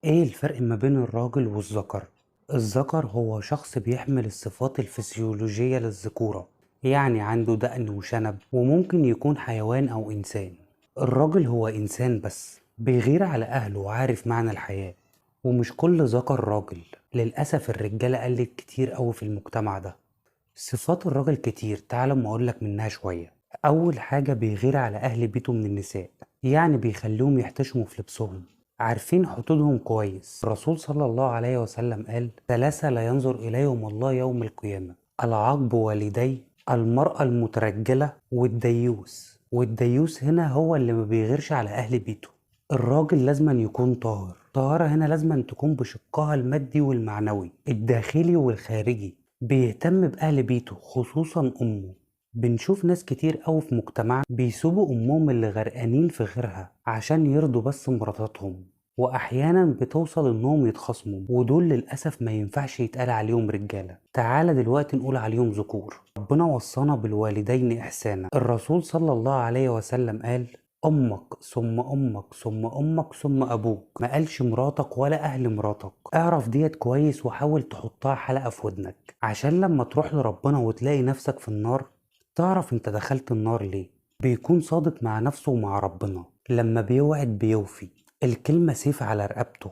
ايه الفرق ما بين الراجل والذكر؟ الذكر هو شخص بيحمل الصفات الفسيولوجية للذكورة، يعني عنده دقن وشنب وممكن يكون حيوان او انسان. الراجل هو انسان بس بيغير على اهله وعارف معنى الحياة. ومش كل ذكر راجل، للأسف الرجالة قلت كتير قوي في المجتمع ده. صفات الراجل كتير، تعال ما اقولك منها شوية. اول حاجة بيغير على اهل بيته من النساء، يعني بيخليهم يحتشموا في لبسهم، عارفين حدودهم كويس. الرسول صلى الله عليه وسلم قال: ثلاثة لا ينظر إليهم الله يوم القيامة: العاق والديه، المرأة المترجلة، والديوث. والديوث هنا هو اللي ما بيغيرش على أهل بيته. الراجل لازما يكون طاهر. طهارة هنا لازما تكون بشقها المادي والمعنوي، الداخلي والخارجي. بيهتم بأهل بيته خصوصا أمه. بنشوف ناس كتير أوي في مجتمعنا بيسيبوا أمهم اللي غرقانين في غيرها عشان يرضوا بس مراتاتهم، وأحيانا بتوصل إنهم يتخاصموا، ودول للأسف ما ينفعش يتقال عليهم رجالة، تعالى دلوقتي نقول عليهم ذكور. ربنا وصانا بالوالدين إحسانا. الرسول صلى الله عليه وسلم قال: أمك ثم أمك ثم أمك ثم أبوك. ما قالش مراتك ولا أهل مراتك. اعرف ديت كويس وحاول تحطها حلقة في ودنك، عشان لما تروح لربنا وتلاقي نفسك في النار تعرف انت دخلت النار ليه. بيكون صادق مع نفسه ومع ربنا، لما بيوعد بيوفي، الكلمة سيف على رقبته.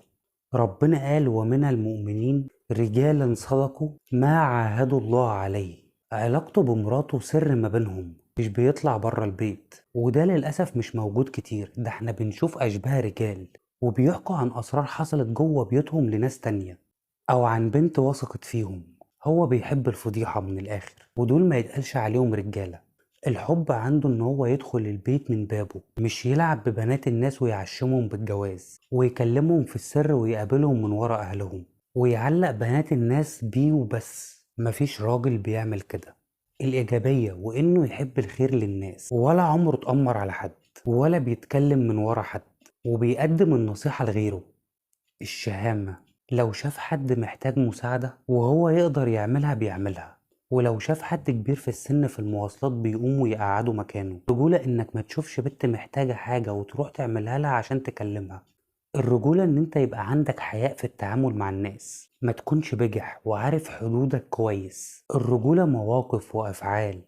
ربنا قال: ومن المؤمنين رجالا صدقوا ما عاهدوا الله عليه. علاقته بمراته سر ما بينهم، مش بيطلع بره البيت، وده للأسف مش موجود كتير. ده احنا بنشوف أشباه رجال وبيحكوا عن أسرار حصلت جوه بيوتهم لناس تانية، أو عن بنت وثقت فيهم. هو بيحب الفضيحة من الآخر، ودول ما يتقالش عليهم رجالة. الحب عنده إن هو يدخل البيت من بابه، مش يلعب ببنات الناس ويعشمهم بالجواز ويكلمهم في السر ويقابلهم من ورا أهلهم ويعلق بنات الناس بيه وبس. مفيش راجل بيعمل كده. الإيجابية وإنه يحب الخير للناس، ولا عمره اتأمر على حد، ولا بيتكلم من ورا حد، وبيقدم النصيحة لغيره. الشهامة، لو شاف حد محتاج مساعدة وهو يقدر يعملها بيعملها، ولو شاف حد كبير في السن في المواصلات بيقوم ويقعده مكانه. الرجولة إنك ما تشوفش بنت محتاجة حاجة وتروح تعملها لها عشان تكلمها. الرجولة إن أنت يبقى عندك حياء في التعامل مع الناس، ما تكونش بجح وعارف حدودك كويس. الرجولة مواقف وأفعال،